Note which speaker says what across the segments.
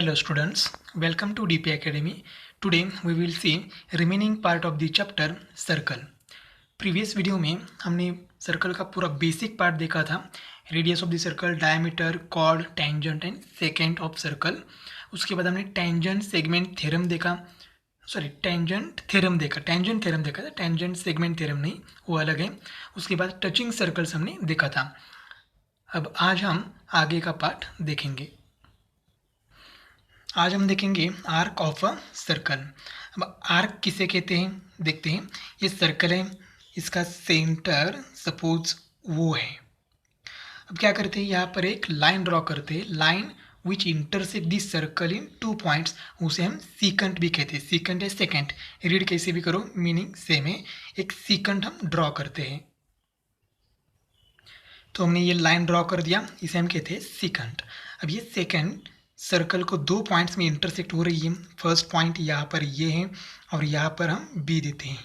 Speaker 1: Hello students, welcome to DP Academy. Today we will see remaining part of the chapter circle. Previous video में हमने circle का पूरा basic part देखा था, radius of the circle, diameter, chord, tangent and secant of circle. उसके बाद हमने tangent segment theorem देखा, टेंजेंट थ्योरम देखा था, टेंजेंट सेगमेंट थ्योरम नहीं, वो अलग है. उसके बाद टचिंग सर्कल्स हमने देखा था. अब आज हम आगे का पार्ट देखेंगे. आज हम देखेंगे आर्क ऑफ अ सर्कल. अब आर्क किसे कहते हैं देखते हैं. ये सर्कल है, इसका सेंटर सपोज वो है. अब क्या करते हैं, यहाँ पर एक लाइन ड्रॉ करते हैं, line which intersect this circle in 2 points. उसे हम सीकेंट भी कहते हैं. सीकेंट है सेकेंड, रीड कैसे भी करो मीनिंग सेम है. एक सीकेंट हम ड्रॉ करते हैं. तो हमने ये लाइन ड्रॉ कर दिया, इसे हम कहते हैं सीकेंट. अब ये सेकेंड सर्कल को 2 पॉइंट्स में इंटरसेक्ट हो रही है. फर्स्ट पॉइंट यहाँ पर ये है और यहाँ पर हम बी देते हैं,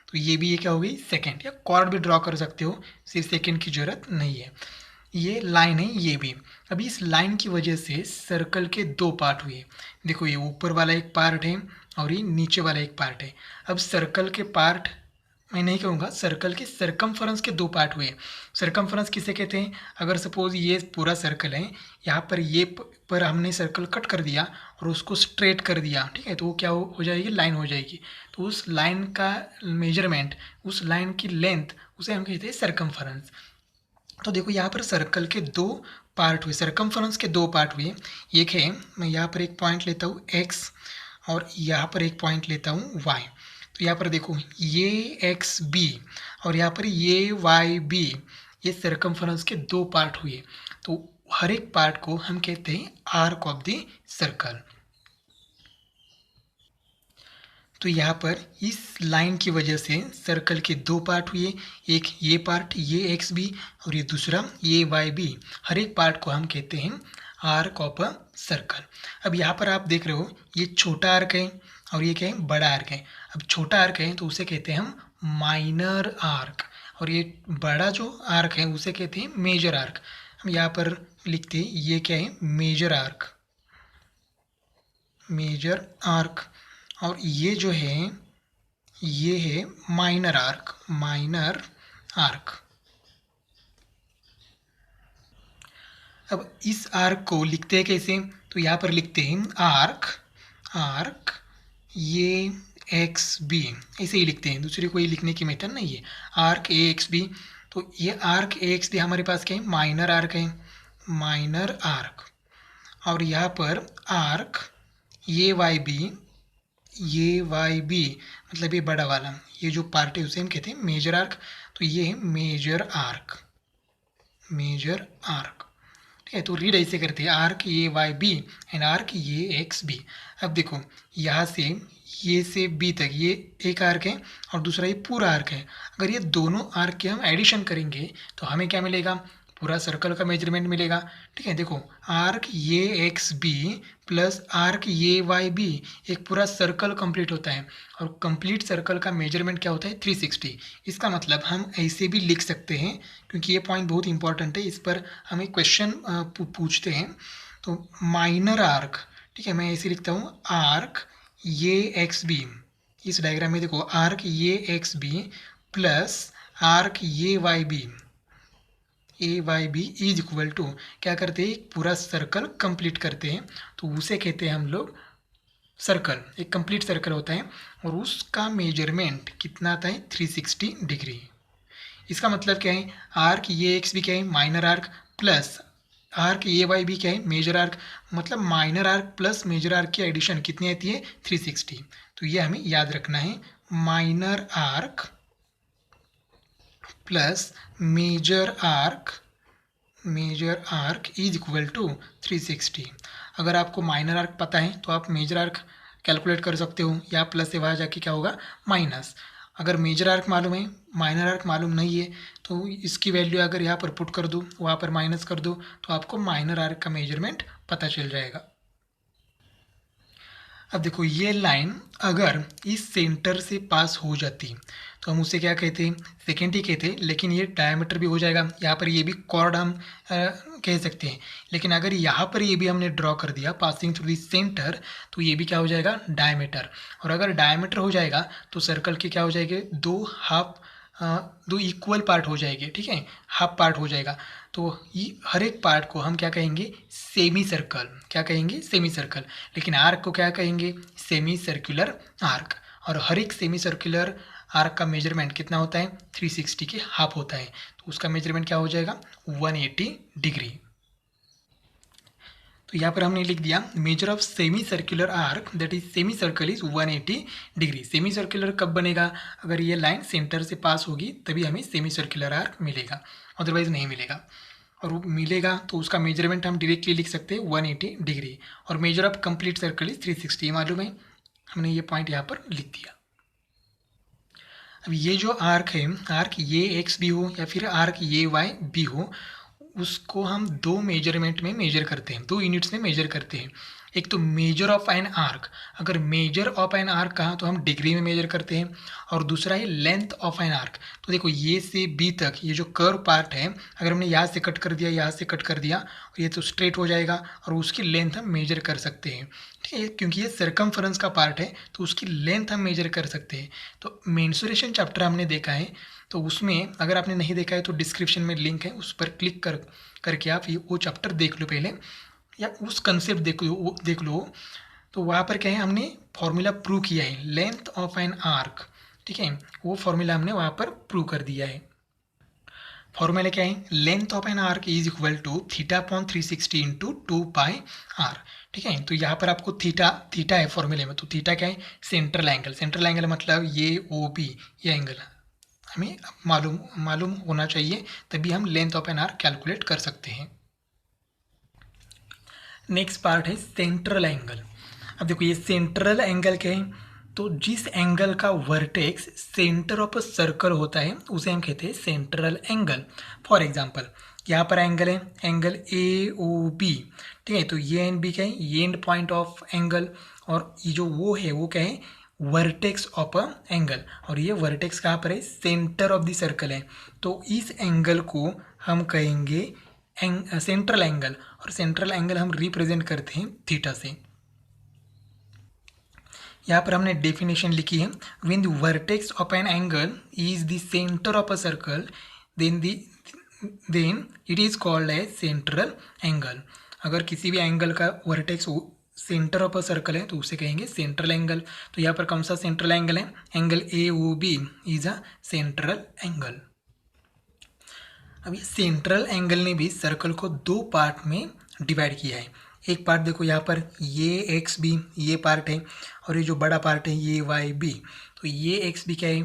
Speaker 1: तो ये भी ये क्या हो गई सेकेंड. या कॉर्ड भी ड्रॉ कर सकते हो, सिर्फ सेकेंड की जरूरत नहीं है. ये लाइन है, ये भी. अभी इस लाइन की वजह से सर्कल के 2 पार्ट हुए. देखो ये ऊपर वाला एक पार्ट है और ये नीचे वाला एक पार्ट है. अब सर्कल के पार्ट मैं नहीं कहूँगा, सर्कल के सरकमफरेंस के 2 पार्ट हुए. सरकमफरेंस किसे कहते हैं, अगर सपोज ये पूरा सर्कल है, यहाँ पर ये पर हमने सर्कल कट कर दिया और उसको स्ट्रेट कर दिया, ठीक है, तो वो क्या हो जाएगी, लाइन हो जाएगी. तो उस लाइन का मेजरमेंट, उस लाइन की लेंथ, उसे हम कहते हैं सरकमफरेंस. तो देखो यहाँ पर सर्कल के 2 पार्ट हुए, सरकमफरेंस के 2 पार्ट हुए. एक है, मैं यहाँ पर एक पॉइंट लेता हूँ x और यहाँ पर एक पॉइंट लेता हूँ y. तो यहाँ पर देखो ये एक्स बी और यहाँ पर ये वाई बी, ये सरकमफरेंस के 2 पार्ट हुए. तो हर एक पार्ट को हम कहते हैं आर्क ऑफ द सर्कल. तो यहाँ पर इस लाइन की वजह से सर्कल के 2 पार्ट हुए. एक ये पार्ट ये एक्स बी और ये दूसरा ये वाई बी. हर एक पार्ट को हम कहते हैं आर्क ऑफ अ सर्कल. अब यहाँ पर आप देख रहे हो ये छोटा आर्क है और ये क्या है, बड़ा आर्क है. अब छोटा आर्क है तो उसे कहते हैं हम माइनर आर्क, और ये बड़ा जो आर्क है उसे कहते हैं मेजर आर्क. हम यहाँ पर लिखते हैं ये क्या है, मेजर आर्क, मेजर आर्क. और ये जो है ये है माइनर आर्क, माइनर आर्क. अब इस आर्क को लिखते हैं कैसे, तो यहाँ पर लिखते हैं आर्क, आर्क ये एक्स बी, ऐसे ही लिखते हैं, दूसरी कोई लिखने की मेथड नहीं है. Arc A X B. तो ये आर्क ए एक्स बी हमारे पास क्या है, माइनर आर्क है, माइनर आर्क. और यहाँ पर आर्क ये वाई बी, ये वाई बी मतलब ये बड़ा वाला, ये जो पार्ट है उसे हम कहते हैं मेजर आर्क. तो ये है मेजर आर्क, मेजर आर्क. ठीक है, तो रीड ऐसे करते हैं arc A Y B and arc ये एक्स बी. अब देखो यहाँ से ये से बी तक ये एक आर्क है और दूसरा ये पूरा आर्क है. अगर ये दोनों आर्क के हम एडिशन करेंगे तो हमें क्या मिलेगा, पूरा सर्कल का मेजरमेंट मिलेगा. ठीक है, देखो आर्क ये X B plus arc A Y B, एक पूरा सर्कल कंप्लीट होता है. और कंप्लीट सर्कल का मेजरमेंट क्या होता है, 360. इसका मतलब हम ऐसे भी लिख सकते हैं, क्योंकि ये पॉइंट बहुत इंपॉर्टेंट है, इस पर हमें क्वेश्चन पूछते हैं. तो माइनर आर्क, ठीक है, मैं ऐसे लिखता हूँ आर्क ये एक्स बी. इस डायग्राम में देखो आर्क ये X B plus arc A Y B, A Y B is equal to क्या करते हैं, पूरा सर्कल कंप्लीट करते हैं. तो उसे कहते हैं हम लोग सर्कल, एक कंप्लीट सर्कल होता है और उसका मेजरमेंट कितना आता है, 360 डिग्री. इसका मतलब क्या है, आर्क ये एक्स बी क्या है, minor arc, plus arc A Y B क्या है, मेजर आर्क. मतलब minor arc plus major arc की एडिशन कितनी आती है, 360. तो ये हमें याद रखना है, minor arc plus major arc, major arc is equal to 360. अगर आपको माइनर आर्क पता है तो आप मेजर आर्क कैलकुलेट कर सकते हो, या प्लस से वहाँ जाके क्या होगा, माइनस. अगर मेजर आर्क मालूम है, माइनर आर्क मालूम नहीं है, तो इसकी वैल्यू अगर यहाँ पर पुट कर दो, वहाँ पर माइनस कर दो, तो आपको माइनर आर्क का मेजरमेंट पता चल जाएगा. अब देखो ये लाइन अगर इस सेंटर से पास हो जाती तो हम उसे क्या कहते हैं, सेकेंड ही कहते हैं। लेकिन ये डायमीटर भी हो जाएगा, यहाँ पर ये भी कॉर्ड हम कह सकते हैं। लेकिन अगर यहाँ पर ये भी हमने ड्रॉ कर दिया पासिंग थ्रू द सेंटर, तो ये भी क्या हो जाएगा, डायमीटर। और अगर डायमीटर हो जाएगा तो सर्कल के क्या हो जाएंगे, दो इक्वल पार्ट हो जाएंगे, ठीक है, हाफ पार्ट हो जाएगा। तो ये हर एक पार्ट को हम क्या कहेंगे, सेमी सर्कल। क्या कहेंगे, सेमी सर्कल। लेकिन आर्क को क्या कहेंगे, सेमी सर्कुलर आर्क। और हर एक सेमी सर्कुलर आर्क का मेजरमेंट कितना होता है, 360 के हाफ होता है। तो उसका मेजरमेंट क्या हो जाएगा, 180 डिग्री। तो यहाँ पर हमने लिख दिया measure of semi circular arc that is semi circle is 180 degree. Semi circular कब बनेगा, अगर ये लाइन सेंटर से पास होगी तभी हमें सेमी सर्कुलर आर्क मिलेगा, अदरवाइज नहीं मिलेगा। और वो मिलेगा तो उसका मेजरमेंट हम डायरेक्टली लिख सकते हैं 180 डिग्री। और measure of complete circle is 360, मालूम है, हमने ये पॉइंट यहाँ पर लिख दिया। अब ये जो आर्क है, आर्क ये एक्स भी हो या फिर आर्क ये वाई भी हो, उसको हम दो मेजरमेंट में मेजर करते हैं, दो यूनिट्स में मेजर करते हैं। एक तो मेजर ऑफ एन आर्क, अगर मेजर ऑफ एन आर्क कहा तो हम डिग्री में मेजर करते हैं। और दूसरा है लेंथ ऑफ एन आर्क। तो देखो ये से बी तक ये जो कर्व पार्ट है, अगर हमने यहाँ से कट कर दिया, यहाँ से कट कर दिया, और ये तो स्ट्रेट हो जाएगा और उसकी लेंथ हम मेजर कर सकते हैं, ठीक है, क्योंकि ये सर्कमफरेंस का पार्ट है तो उसकी लेंथ हम मेजर कर सकते हैं। तो मेंसुरेशन चैप्टर हमने देखा है, तो उसमें अगर आपने नहीं देखा है तो डिस्क्रिप्शन में लिंक है, उस पर क्लिक करके आप ये वो चैप्टर देख लो पहले, या उस कंसेप्ट देख लो। तो वहाँ पर क्या है, हमने फॉर्मूला प्रूव किया है लेंथ ऑफ एन आर्क, ठीक है, वो फॉर्मूला हमने वहाँ पर प्रूव कर दिया है। फॉर्मूला क्या है, length of an arc is equal to θ/360 into 2πr, ठीक है। तो यहाँ पर आपको थीटा है फॉर्मूले में, तो थीटा क्या है, सेंट्रल एंगल। सेंट्रल एंगल मतलब ये ओ बी, ये एंगल हमें मालूम होना चाहिए, तभी हम length of an arc calculate कर सकते हैं। नेक्स्ट पार्ट है सेंट्रल एंगल। अब देखो ये सेंट्रल एंगल क्या है, तो जिस एंगल का vertex centre of a circle होता है उसे हम कहते हैं सेंट्रल एंगल। फॉर एग्जांपल यहाँ पर एंगल है, एंगल ए ओ बी, ठीक है। तो ये एंड बी क्या है, ये एंड पॉइंट ऑफ एंगल, और ये जो वो है वो क्या है, वर्टेक्स ऑफ अ एंगल। और ये वर्टेक्स कहाँ पर है, सेंटर ऑफ द सर्कल है। तो इस एंगल को हम कहेंगे सेंट्रल एंगल, और सेंट्रल एंगल हम रिप्रेजेंट करते हैं थीटा से। यहाँ पर हमने डेफिनेशन लिखी है, when the vertex of an angle is the centre of a circle then it is called as central angle. अगर किसी भी एंगल का vertex centre of a circle है तो उसे कहेंगे सेंट्रल एंगल। तो यहाँ पर कौन सा सेंट्रल एंगल है, angle A O B is a central angle. अब ये सेंट्रल एंगल ने भी सर्कल को दो पार्ट में डिवाइड किया है। एक पार्ट देखो यहाँ पर ये एक्स बी ये पार्ट है, और ये जो बड़ा पार्ट है ये वाई बी। तो ये एक्स बी क्या है,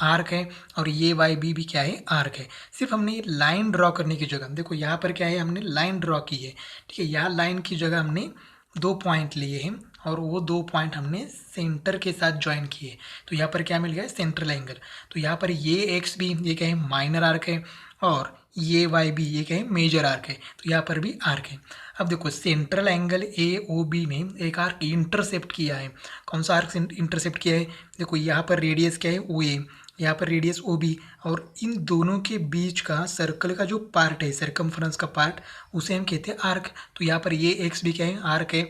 Speaker 1: आर्क है, और ये वाई बी भी क्या है, आर्क है। सिर्फ हमने लाइन ड्रॉ करने की जगह देखो यहाँ पर क्या है, हमने लाइन ड्रॉ की है, ठीक है। यहाँ लाइन की जगह हमने दो पॉइंट लिए हैं, और वो दो पॉइंट हमने सेंटर के साथ ज्वाइन किए। तो यहाँ पर क्या मिल गया, सेंट्रल एंगल। तो यहाँ पर ये एक्स बी ये क्या है, माइनर आर्क है, और ये वाई बी ये क्या है, मेजर आर्क है। तो यहाँ पर भी आर्क है। अब देखो central angle A O B ने एक आर्क इंटरसेप्ट किया है। कौन सा आर्क इंटरसेप्ट किया है, देखो यहाँ पर रेडियस क्या है, ओ ए, यहाँ पर रेडियस ओ बी, और इन दोनों के बीच का सर्कल का जो पार्ट है, सर्कमफ्रेंस का पार्ट, उसे हम कहते हैं आर्क। तो यहाँ पर ये एक्स भी क्या है, आर्क है,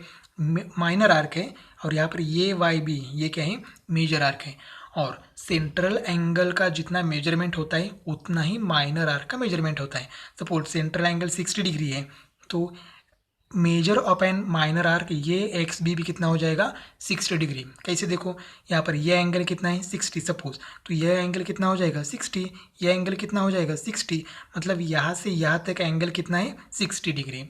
Speaker 1: माइनर आर्क है, और यहाँ पर ये वाई बी ये क्या है, मेजर आर्क है। और सेंट्रल एंगल का जितना मेजरमेंट होता है उतना ही माइनर आर्क का मेजरमेंट होता है। सपोज सेंट्रल एंगल 60 डिग्री है, तो measure of an minor arc ये एक्स बी भी कितना हो जाएगा, 60 डिग्री। कैसे देखो, यहाँ पर यह एंगल कितना है, 60 सपोज, तो यह एंगल कितना हो जाएगा, 60, यह एंगल कितना हो जाएगा, 60, मतलब यहाँ से यहाँ तक एंगल कितना है, 60 डिग्री।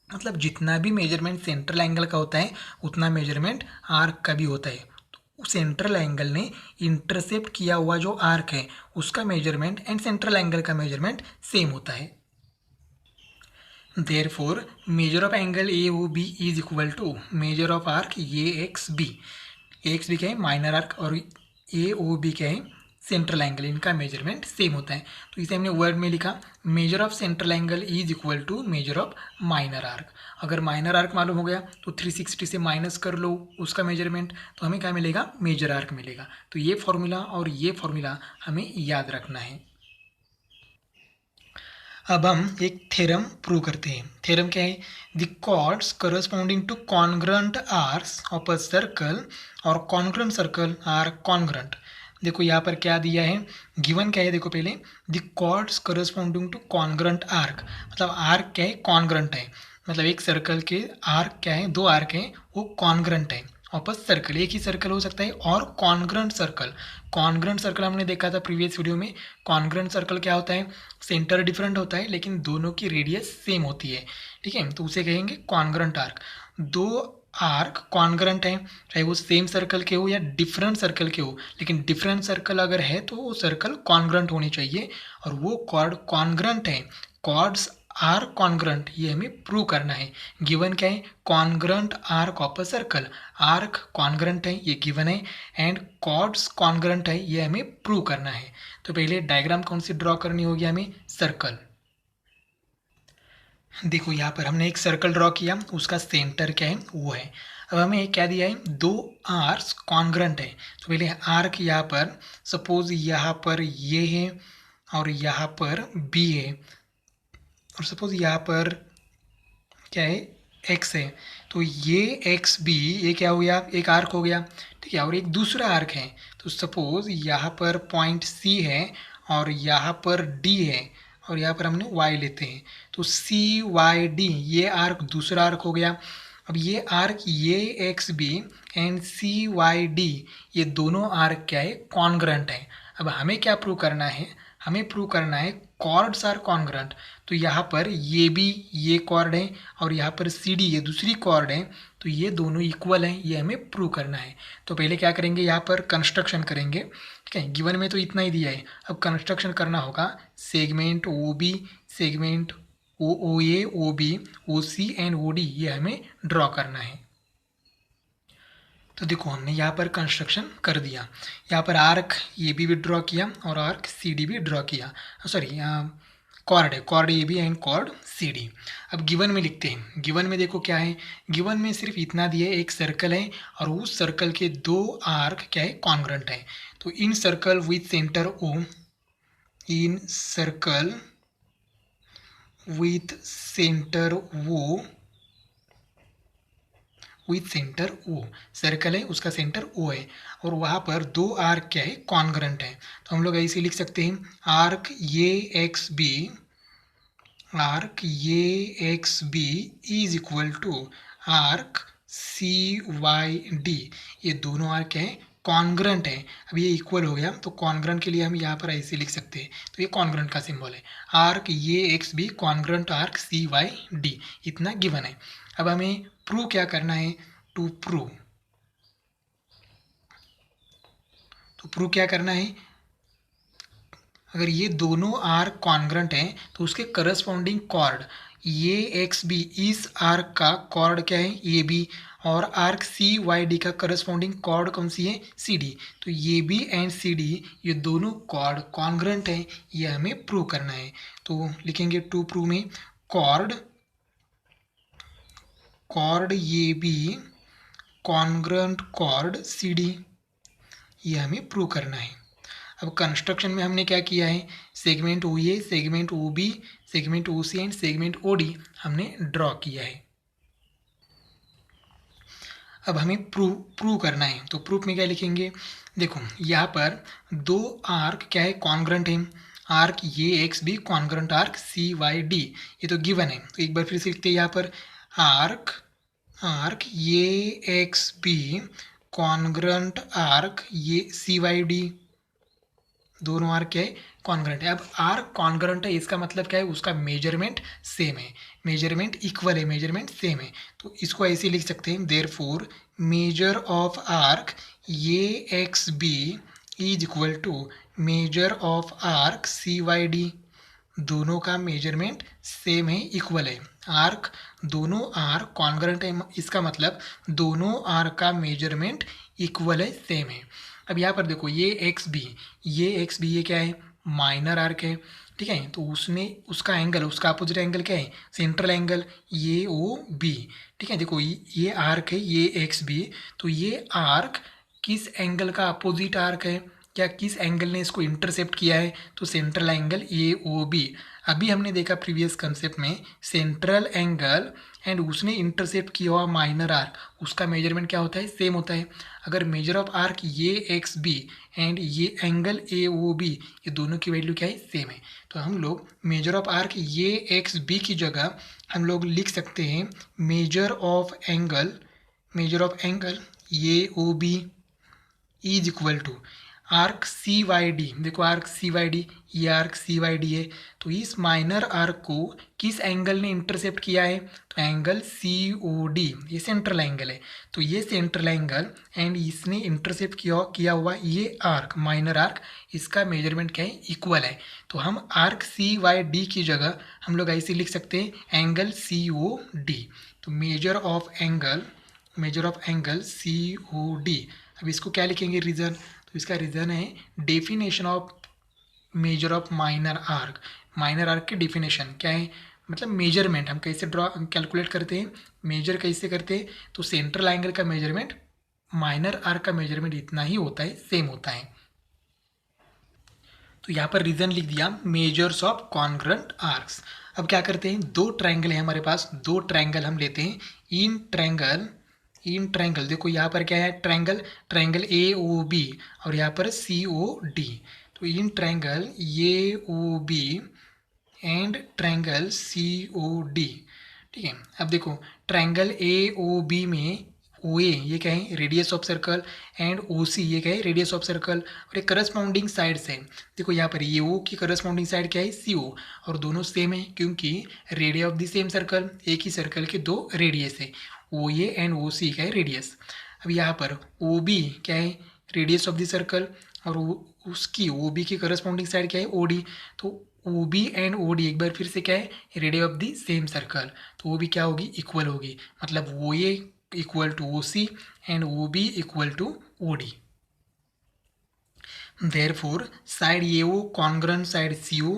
Speaker 1: मतलब जितना भी मेजरमेंट सेंट्रल एंगल का होता है उतना मेजरमेंट आर्क का भी होता है। तो सेंट्रल एंगल ने इंटरसेप्ट किया हुआ जो आर्क है उसका मेजरमेंट एंड सेंट्रल एंगल का मेजरमेंट सेम होता है। Therefore, measure of angle AOB is equal to measure of arc AXB। AXB क्या है, माइनर आर्क, और AOB क्या है, सेंट्रल एंगल, इनका मेजरमेंट सेम होता है। तो इसे हमने वर्ड में लिखा, measure of central angle is equal to measure of minor arc. अगर माइनर आर्क मालूम हो गया तो 360 से माइनस कर लो उसका मेजरमेंट, तो हमें क्या मिलेगा, मेजर आर्क मिलेगा। तो ये फॉर्मूला और ये फॉर्मूला हमें याद रखना है। अब हम एक थ्योरम प्रूव करते हैं। थ्योरम क्या है, the chords corresponding to congruent arcs of a circle और कॉन्ग्रुएंट सर्कल आर कॉन्ग्रुएंट। देखो यहाँ पर क्या दिया है, गिवन क्या है, देखो पहले, the chords corresponding to congruent arc, मतलब आर्क क्या है, कॉन्ग्रुएंट है, मतलब एक सर्कल के आर्क क्या है, दो आर्क हैं वो कॉन्ग्रुएंट है ऑफ अ सर्कल, एक ही सर्कल हो सकता है, और कॉन्ग्रुएंट सर्कल। कॉन्ग्रुएंट सर्कल हमने देखा था प्रीवियस वीडियो में, कॉन्ग्रुएंट सर्कल क्या होता है, सेंटर डिफरेंट होता है लेकिन दोनों की रेडियस सेम होती है, ठीक है, तो उसे कहेंगे कॉन्ग्रुएंट आर्क। दो आर्क कॉन्ग्रुएंट हैं, चाहे वो सेम सर्कल के हो या डिफरेंट सर्कल के हो, लेकिन डिफरेंट सर्कल अगर है तो वो सर्कल कॉन्ग्रुएंट होनी चाहिए, और वो कॉर्ड कॉन्ग्रुएंट है, कॉर्ड्स आर कॉन्ग्रुएंट, ये हमें प्रूव करना है। गिवन क्या है, congruent arc of a circle, arc congruent है ये गिवन है, एंड कॉर्ड्स कॉन्ग्रुएंट है ये हमें प्रूव करना है। तो पहले डायग्राम कौन सी ड्रॉ करनी होगी हमें, सर्कल। देखो यहाँ पर हमने एक सर्कल ड्रॉ किया, उसका सेंटर क्या है, वो है। अब हमें क्या दिया है, दो आर्क्स कॉन्ग्रुएंट है, तो पहले आर्क यहाँ पर, सपोज यहाँ पर ये है और यहाँ पर बी है, और सपोज यहाँ पर क्या है, एक्स है, तो ये एक्स बी, ये क्या हो गया, एक आर्क हो गया, ठीक है, और एक दूसरा आर्क है, तो सपोज यहाँ पर पॉइंट सी है और यहाँ पर डी है, और यहाँ पर हमने वाई लेते हैं, तो सी वाई डी, ये आर्क दूसरा आर्क हो गया। अब ये आर्क, ये X B and C Y D, ये दोनों आर्क क्या है, कॉन्ग्रुएंट है। अब हमें क्या प्रूव करना है, हमें प्रूव करना है कॉर्ड्स आर कॉन्ग्रुएंट। तो यहाँ पर ये भी ये कॉर्ड है और यहाँ पर सी डी ये दूसरी कॉर्ड है, तो ये दोनों इक्वल हैं, ये हमें प्रूव करना है। तो पहले क्या करेंगे, यहाँ पर कंस्ट्रक्शन करेंगे, ठीक है, गिवन में तो इतना ही दिया है, अब कंस्ट्रक्शन करना होगा, segment O B, segment O A, O B, O C and O D, ये हमें ड्रॉ करना है। तो देखो हमने यहाँ पर कंस्ट्रक्शन कर दिया, यहाँ पर आर्क ये भी ड्रॉ किया और आर्क सी डी भी ड्रॉ किया, सॉरी कॉर्ड है, chord A B and chord C D. अब गिवन में लिखते हैं, गिवन में देखो क्या है, गिवन में सिर्फ इतना दिया है, एक सर्कल है और उस सर्कल के दो आर्क क्या है, कॉन्ग्रुएंट है। तो in circle with centre O, in circle with centre वो, विथ सेंटर ओ, सर्कल है उसका सेंटर ओ है, और वहाँ पर दो आर्क क्या है, कॉन्ग्रुएंट है। तो हम लोग ऐसे लिख सकते हैं, आर्क ये एक्स बी, आर्क ये X B is equal to arc C Y D, ये दोनों आर्क क्या है, कॉन्ग्रुएंट है। अब ये इक्वल हो गया तो कॉन्ग्रुएंट के लिए हम यहाँ पर ऐसे लिख सकते हैं, तो ये कॉन्ग्रुएंट का सिंबल है, आर्क ये X B congruent arc C Y D, इतना गिवन है। अब हमें प्रूव क्या करना है, टू प्रूव, तो प्रूव क्या करना है, अगर ये दोनों आर्क कॉन्ग्रुएंट हैं तो उसके करस्पॉन्डिंग कॉर्ड, ये एक्स बी, इस आर्क का कॉर्ड क्या है, ए बी, और आर्क सी वाई डी का करस्पॉन्डिंग कॉर्ड कौन सी है, सी डी। तो ये बी एंड सी डी ये दोनों कॉर्ड कॉन्ग्रुएंट हैं, ये हमें प्रूव करना है। तो लिखेंगे टू प्रूव में, chord, chord A B congruent chord C D, ये हमें प्रूव करना है। अब कंस्ट्रक्शन में हमने क्या किया है, segment O A, segment O B, segment O C and segment O D हमने ड्रॉ किया है। अब हमें प्रूव करना है, तो प्रूफ में क्या लिखेंगे, देखो यहाँ पर दो आर्क क्या है, कॉन्ग्रुएंट है, आर्क ये X B congruent arc C Y D, ये तो गिवन है। तो एक बार फिर से लिखते हैं यहाँ पर, आर्क, आर्क ये एक्स बी कॉन्ग्रुएंट आर्क ये सी वाई डी, दोनों आर्क क्या है, कॉन्ग्रुएंट है। अब आर्क कॉन्ग्रुएंट है इसका मतलब क्या है, उसका मेजरमेंट सेम है, मेजरमेंट इक्वल है, मेजरमेंट सेम है। तो इसको ऐसे लिख सकते हैं, देयरफॉर मेजर ऑफ आर्क ये X B is equal to measure of arc C Y D, दोनों का मेजरमेंट सेम है, इक्वल है। आर्क, दोनों आर्क कॉन्ग्रुएंट है, इसका मतलब दोनों आर्क का मेजरमेंट इक्वल है, सेम है। अब यहाँ पर देखो ये एक्स बी ये क्या है, माइनर आर्क है, ठीक है। तो उसने उसका एंगल, उसका अपोजिट एंगल क्या है, central angle, A O B, ठीक है। देखो ये आर्क है, ये एक्स बी, तो ये आर्क किस एंगल का अपोजिट आर्क है, क्या किस एंगल ने इसको इंटरसेप्ट किया है, तो central angle A O B. अभी हमने देखा प्रीवियस कंसेप्ट में सेंट्रल एंगल एंड उसने इंटरसेप्ट किया हुआ माइनर आर्क, उसका मेजरमेंट क्या होता है, सेम होता है। अगर मेजर ऑफ आर्क ये एक्स बी एंड ये एंगल ए ओ बी, ये दोनों की वैल्यू क्या है, सेम है। तो हम लोग मेजर ऑफ आर्क ये एक्स बी की जगह हम लोग लिख सकते हैं major of angle A O B is equal to arc C Y D. देखो आर्क सी वाई डी, ये आर्क सी वाई डी है, तो इस माइनर आर्क को किस एंगल ने इंटरसेप्ट किया है, तो एंगल सी ओ डी, ये सेंट्रल एंगल है। तो ये सेंट्रल एंगल एंड इसने इंटरसेप्ट किया हुआ ये आर्क, माइनर आर्क, इसका मेजरमेंट क्या है, इक्वल है। तो हम आर्क सी वाई डी की जगह हम लोग ऐसे लिख सकते हैं एंगल सी ओ डी। तो measure of angle C O D. अब इसको क्या लिखेंगे, रीज़न, तो इसका रीज़न है definition of measure of minor arc की डेफिनेशन क्या है, मतलब मेजरमेंट हम कैसे कैलकुलेट करते हैं, मेजर कैसे करते हैं, तो सेंट्रल एंगल का मेजरमेंट माइनर आर्क का मेजरमेंट इतना ही होता है, सेम होता है। तो यहाँ पर रीजन लिख दिया मेजर्स ऑफ कॉन्ग्रुएंट आर्क्स। अब क्या करते हैं, दो ट्रायंगल है हमारे पास, दो ट्रायंगल हम लेते हैं। इन ट्रायंगल देखो यहाँ पर क्या है, ट्रायंगल ए ओ बी और यहाँ पर सी ओ डी। तो in triangle A O B and triangle C O D, ठीक है। अब देखो ट्रायंगल ए ओ बी में ओ ए ये क्या है, रेडियस ऑफ सर्कल, एंड ओ सी ये क्या है, रेडियस ऑफ सर्कल, और एक करस्पॉन्डिंग साइड्स है। देखो यहाँ पर ये ओ की करस्पॉन्डिंग साइड क्या है, सी ओ, और दोनों सेम है क्योंकि radius of the same circle, एक ही सर्कल के दो रेडियस है, ओ ए एंड ओ सी का है रेडियस। अब यहाँ पर ओ बी क्या है, रेडियस ऑफ द सर्कल, और उसकी ओ बी की करस्पॉन्डिंग साइड क्या है, ओ डी। तो O B and O D एक बार फिर से क्या है, radius of the same circle, तो वो भी क्या होगी, इक्वल होगी, मतलब O A equal to O C and O B equal to O D. Therefore side A O congruent side C O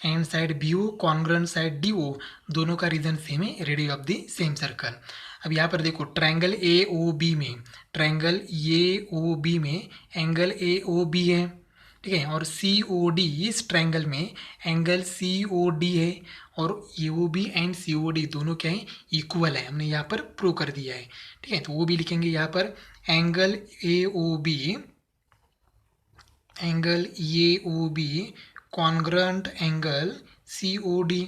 Speaker 1: and side B O congruent side D O, दोनों का reason same है, radius of the same circle. अब यहाँ पर देखो triangle A O B में angle A O B है, ठीक है, और सी ओ डी, इस ट्रायंगल में एंगल सी ओ डी है, और A O B and C O D दोनों क्या है, इक्वल है, हमने यहाँ पर प्रूव कर दिया है, ठीक है। तो वो भी लिखेंगे यहाँ पर angle A O B congruent angle C O D,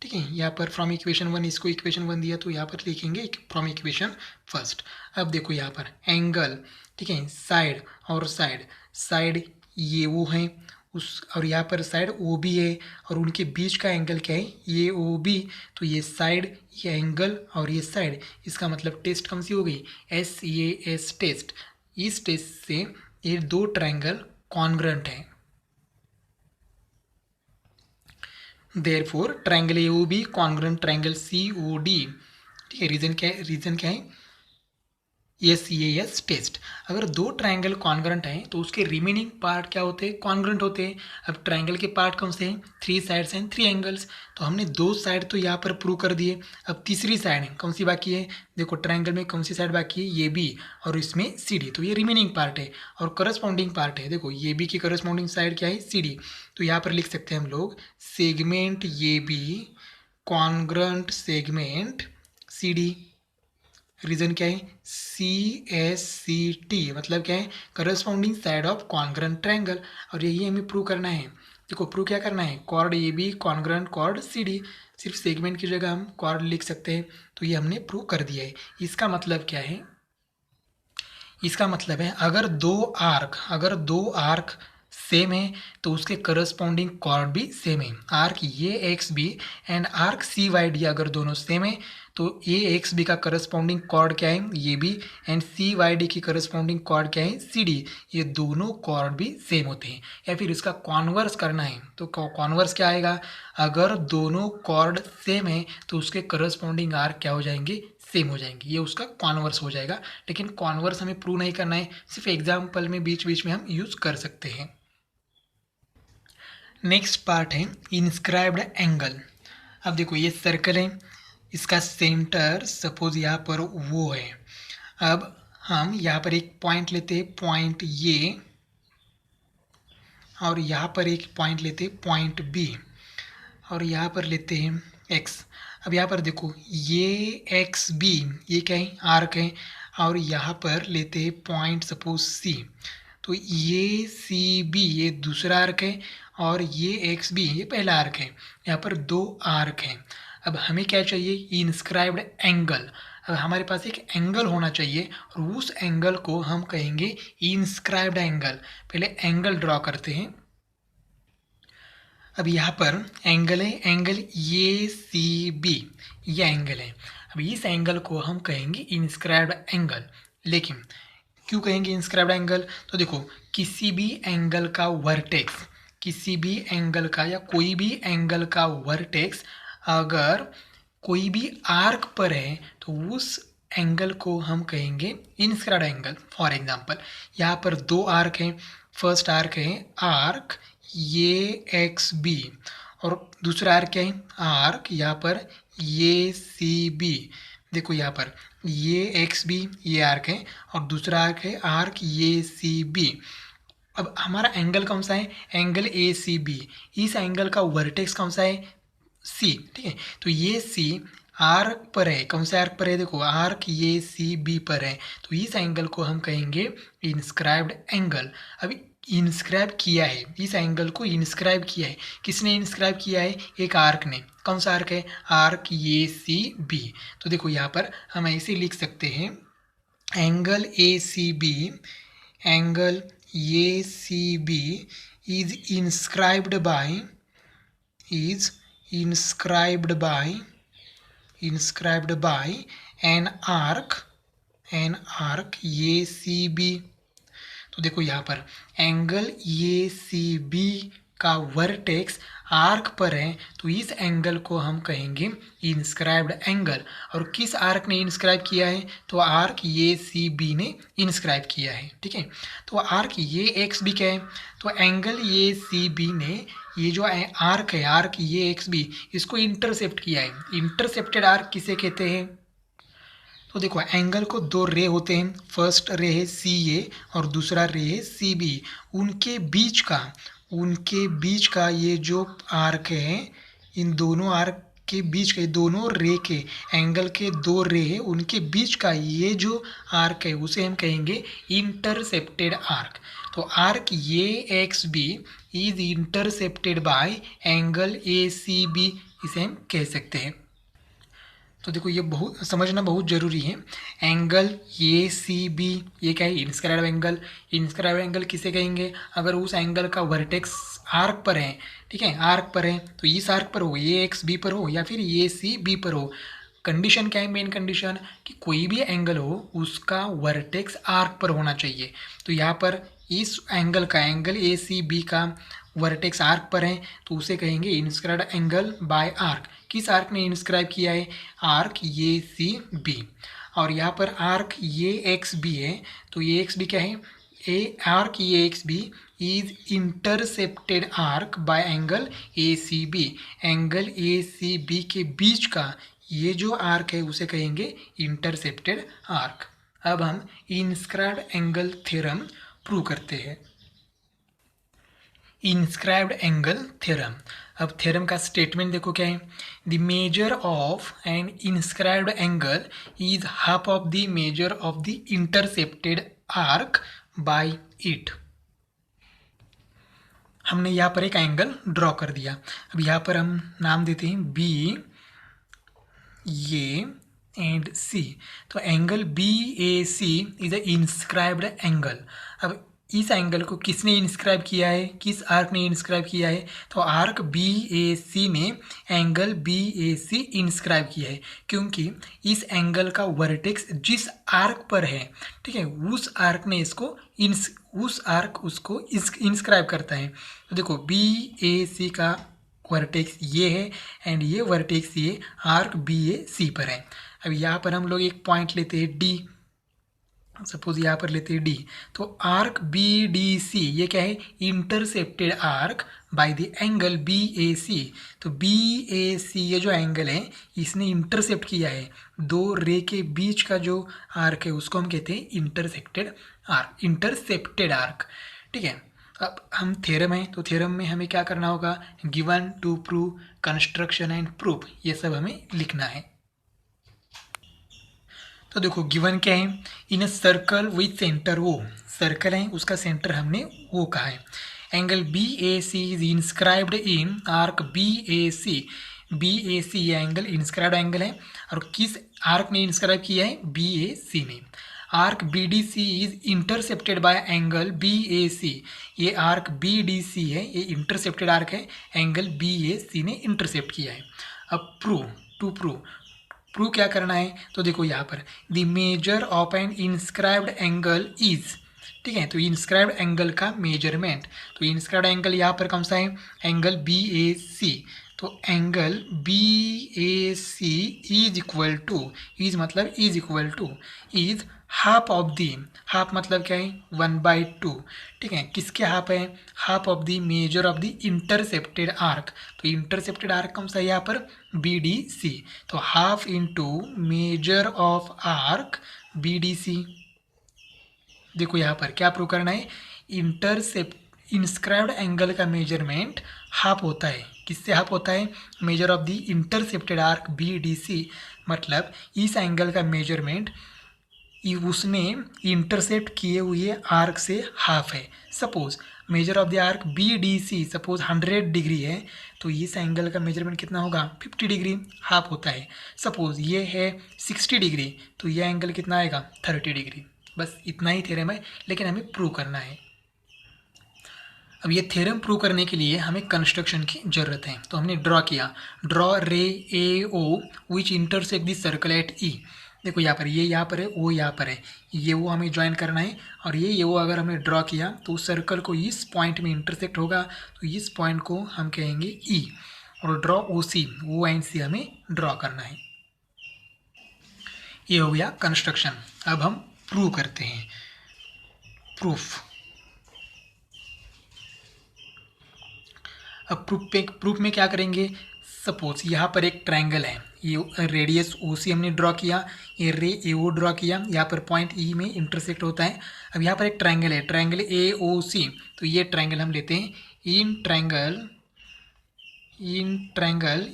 Speaker 1: ठीक है। यहाँ पर फ्रॉम इक्वेशन 1 इसको इक्वेशन 1 दिया, तो यहाँ पर लिखेंगे फ्रॉम इक्वेशन फर्स्ट। अब देखो यहाँ पर एंगल, ठीक है, साइड और साइड ये वो है उस, और यहाँ पर साइड ओ बी है, और उनके बीच का एंगल क्या है, ये ओ बी। तो ये साइड, ये एंगल और ये साइड, इसका मतलब टेस्ट कौन सी हो गई, एस ए एस टेस्ट। इस टेस्ट से ये दो ट्रायंगल कॉन्ग्रुएंट है। Therefore triangle A O B congruent triangle C O D, ठीक है। रीजन क्या है, एस ए एस टेस्ट। अगर दो ट्रायंगल कॉन्ग्रुएंट हैं तो उसके रिमेनिंग पार्ट क्या होते हैं, कॉन्ग्रुएंट होते हैं। अब ट्रायंगल के पार्ट कौन से हैं, 3 साइड्स हैं, 3 एंगल्स। तो हमने 2 साइड तो यहाँ पर प्रूव कर दिए। अब तीसरी साइड है, कौन सी बाकी है, देखो ट्रायंगल में कौन सी साइड बाकी है, ये बी, और इसमें सी डी, तो ये रिमेनिंग पार्ट है। और करस्पॉन्डिंग पार्ट है, देखो ये बी की करस्पॉन्डिंग साइड क्या है, सी डी। तो यहाँ पर लिख सकते हैं हम लोग सेगमेंट ये B congruent segment C D. Reason क्या है, सी एस सी टी, मतलब क्या है, corresponding side of congruent triangle. और यही हमें प्रूव करना है। देखो प्रूव क्या करना है, chord A B congruent chord C D, सिर्फ सेगमेंट की जगह हम कॉर्ड लिख सकते हैं। तो ये हमने प्रूव कर दिया है। इसका मतलब क्या है, इसका मतलब है अगर दो आर्क सेम है तो उसके करस्पॉन्डिंग कॉर्ड भी सेम है। आर्क ये X B and arc C Y D अगर दोनों सेम है तो ए एक्स बी का करस्पॉन्डिंग कॉर्ड क्या है, ये भी, एंड सी वाई डी की करस्पॉन्डिंग कॉर्ड क्या है, सी डी। ये दोनों कॉर्ड भी सेम होते हैं। या फिर इसका कॉन्वर्स करना है तो कॉन्वर्स क्या आएगा, अगर दोनों कॉर्ड सेम है तो उसके करस्पॉन्डिंग आर्क क्या हो जाएंगे, सेम हो जाएंगे। ये उसका कॉन्वर्स हो जाएगा। लेकिन कॉन्वर्स हमें प्रूव नहीं करना है, सिर्फ एग्जाम्पल में बीच बीच में हम यूज़ कर सकते हैं। नेक्स्ट पार्ट है इंस्क्राइब्ड एंगल। अब देखो ये सर्कल है, इसका सेंटर सपोज यहाँ पर वो है। अब हम यहाँ पर एक पॉइंट लेते हैं, पॉइंट ये, और यहाँ पर एक पॉइंट लेते हैं पॉइंट बी, और यहाँ पर लेते हैं एक्स। अब यहाँ पर देखो ये एक्स बी ये क्या है, आर्क है, और यहाँ पर लेते हैं पॉइंट सपोज सी। तो ये सी बी ये दूसरा आर्क है, और ये एक्स बी ये पहला आर्क है। यहाँ पर दो आर्क हैं। अब हमें क्या चाहिए, इंस्क्राइब्ड एंगल। अब हमारे पास एक एंगल होना चाहिए और उस एंगल को हम कहेंगे इंस्क्राइब्ड एंगल। पहले एंगल ड्रॉ करते हैं। अब यहाँ पर एंगल है, एंगल ये सी बी ये एंगल है। अब इस एंगल को हम कहेंगे इंस्क्राइब्ड एंगल। लेकिन क्यों कहेंगे इंस्क्राइब्ड एंगल, तो देखो किसी भी एंगल का वर्टेक्स, किसी भी एंगल का या कोई भी एंगल का वर्टेक्स अगर कोई भी आर्क पर है तो उस एंगल को हम कहेंगे इंस्क्राइब्ड एंगल। फॉर एग्जांपल यहाँ पर दो आर्क हैं। फर्स्ट आर्क है आर्क ये एक्स बी, और दूसरा आर्क क्या है, आर्क यहाँ पर ये सी बी। देखो यहाँ पर ये एक्स बी ये आर्क है, और दूसरा आर्क है आर्क ये सी बी। अब हमारा एंगल कौन सा है, एंगल ए सी बी। इस एंगल का वर्टेक्स कौन सा है, सी, ठीक है। तो ये सी आर्क पर है, कौन से आर्क पर है, देखो आर्क ये सी बी पर है, तो इस एंगल को हम कहेंगे इंस्क्राइब्ड एंगल। अभी इंस्क्राइब किया है, इस एंगल को इंस्क्राइब किया है, किसने इंस्क्राइब किया है, एक आर्क ने। कौन सा आर्क है, आर्क ये सी बी। तो देखो यहाँ पर हम ऐसे लिख सकते हैं, angle A C B, angle ये C B is inscribed by, is inscribed by an arc ये सी बी। तो देखो यहाँ पर एंगल ये सी बी का वर्टेक्स आर्क पर है, तो इस एंगल को हम कहेंगे इंस्क्राइब्ड एंगल। और किस आर्क ने इंस्क्राइब किया है, तो आर्क ये सी बी ने इंस्क्राइब किया है, ठीक है। तो आर्क ये एक्स बी क्या है, तो एंगल ये सी बी ने ये जो आर्क है आर्क ये एक्स बी इसको इंटरसेप्ट किया है। इंटरसेप्टेड आर्क किसे कहते हैं, तो देखो एंगल को दो रे होते हैं, फर्स्ट रे है सी ए और दूसरा रे है सी बी। उनके बीच का ये जो आर्क है, इन दोनों आर्क के बीच के दोनों रे के एंगल के दो रे है, उनके बीच का ये जो आर्क है उसे हम कहेंगे इंटरसेप्टेड आर्क। तो आर्क ये X B is intercepted by angle A C B, इसे हम कह सकते हैं। तो देखो ये बहुत समझना बहुत ज़रूरी है। एंगल ये सी बी ये क्या है, इंस्क्राइब्ड एंगल। इंस्क्राइब्ड एंगल किसे कहेंगे, अगर उस एंगल का वर्टेक्स आर्क पर है, ठीक है, आर्क पर है, तो इस आर्क पर हो, ये एक्स बी पर हो या फिर ये सी बी पर हो। कंडीशन क्या है, मेन कंडीशन कि कोई भी एंगल हो उसका वर्टेक्स आर्क पर होना चाहिए। तो यहाँ पर इस एंगल का, एंगल ए सी बी का वर्टेक्स आर्क पर है, तो उसे कहेंगे इंस्क्राइब्ड एंगल बाय आर्क। किस आर्क ने इंस्क्राइब किया है, आर्क ये सी बी। और यहाँ पर आर्क ये एक्स बी है, तो ये एक्स बी क्या है, आर्क ये X B is intercepted arc by angle A C B. Angle A C B के बीच का ये जो आर्क है उसे कहेंगे इंटरसेप्टेड आर्क। अब हम इंस्क्राइब्ड एंगल थ्योरम प्रूव करते हैं। Inscribed angle theorem. अब थ्योरम का स्टेटमेंट देखो क्या है, the measure of an inscribed angle is half of the measure of the intercepted arc by it. हमने यहाँ पर एक एंगल ड्रॉ कर दिया। अब यहाँ पर हम नाम देते हैं बी ए एंड सी। तो angle B A C is a inscribed angle. अब इस एंगल को किसने इंस्क्राइब किया है, किस आर्क ने इंस्क्राइब किया है, तो आर्क बी ए सी ने angle B A C inscribe किया है, क्योंकि इस एंगल का वर्टेक्स जिस आर्क पर है, ठीक है, उस आर्क उसको इंस्क्राइब करता है। तो देखो बी ए सी का वर्टेक्स ये है एंड ये वर्टेक्स ये आर्क बी ए सी पर है। अब यहाँ पर हम लोग एक पॉइंट लेते हैं डी, सपोज यहाँ पर लेते हैं डी, तो आर्क बी डी सी ये क्या है, intercepted arc by the angle B A C. तो बी ए सी ये जो एंगल है इसने इंटरसेप्ट किया है, दो रे के बीच का जो आर्क है उसको हम कहते हैं इंटरसेप्टेड आर्क, ठीक है। अब हम थ्योरम है, तो थ्योरम में हमें क्या करना होगा, given, to prove, construction and proof, ये सब हमें लिखना है। तो देखो गिवन क्या है, in a circle with centre O, circle है उसका सेंटर हमने वो कहा है, angle B A C is inscribed in arc B A C. B A C ये एंगल इंस्क्राइब्ड एंगल है, और किस आर्क ने इंस्क्राइब किया है, बी ए सी ने। Arc B D C is intercepted by angle B A C, ये arc B D C है, ये इंटरसेप्टेड आर्क है, एंगल बी ए सी ने इंटरसेप्ट किया है। अब प्रूव क्या करना है, तो देखो यहाँ पर the measure of an inscribed angle is, ठीक है, तो इंस्क्राइब्ड एंगल का मेजरमेंट, तो इंस्क्राइब्ड एंगल यहाँ पर कौन सा है, एंगल बी ए सी। तो angle B A C is equal to, is मतलब is equal to, is half of the, half मतलब क्या है, 1/2, ठीक है, किसके हाफ है, half of the measure of the intercepted arc. तो इंटरसेप्टेड आर्क कौन सा है यहाँ पर, बी डी सी, तो half into measure of arc B D C. देखो यहाँ पर क्या प्रूव करना है, इंस्क्राइब्ड एंगल का मेजरमेंट हाफ होता है, किससे हाफ होता है, measure of the intercepted arc B D C, मतलब इस एंगल का मेजरमेंट उसने इंटरसेप्ट किए हुए आर्क से हाफ है। Suppose measure of the arc B D C suppose 100 degree है, तो इस एंगल का मेजरमेंट कितना होगा, 50 डिग्री, हाफ होता है। सपोज ये है 60 डिग्री, तो ये एंगल कितना आएगा, 30 डिग्री। बस इतना ही थ्योरम है, लेकिन हमें प्रूव करना है। अब ये थ्योरम प्रूव करने के लिए हमें कंस्ट्रक्शन की ज़रूरत है, तो हमने ड्रॉ किया, draw ray A O which intersect the circle at E. देखो यहाँ पर, ये यहाँ पर है, वो यहाँ पर है, ये वो हमें ज्वाइन करना है, और ये वो अगर हमने ड्रॉ किया तो उस सर्कल को इस पॉइंट में इंटरसेक्ट होगा, तो इस पॉइंट को हम कहेंगे ई, और ड्रॉ ओ सी, वो एंड सी हमें ड्रॉ करना है। ये हो गया कंस्ट्रक्शन। अब हम प्रूव करते हैं, प्रूफ। अब प्रूफ में क्या करेंगे, सपोज यहाँ पर एक ट्रायंगल है, ये रेडियस ओ सी हमने ड्रॉ किया, ये रे ए ओ ड्रॉ किया, यहाँ पर पॉइंट ई में इंटरसेक्ट होता है। अब यहाँ पर एक ट्रायंगल है, ट्रायंगल ए ओ सी, तो ये ट्रायंगल हम लेते हैं, इन ट्रायंगल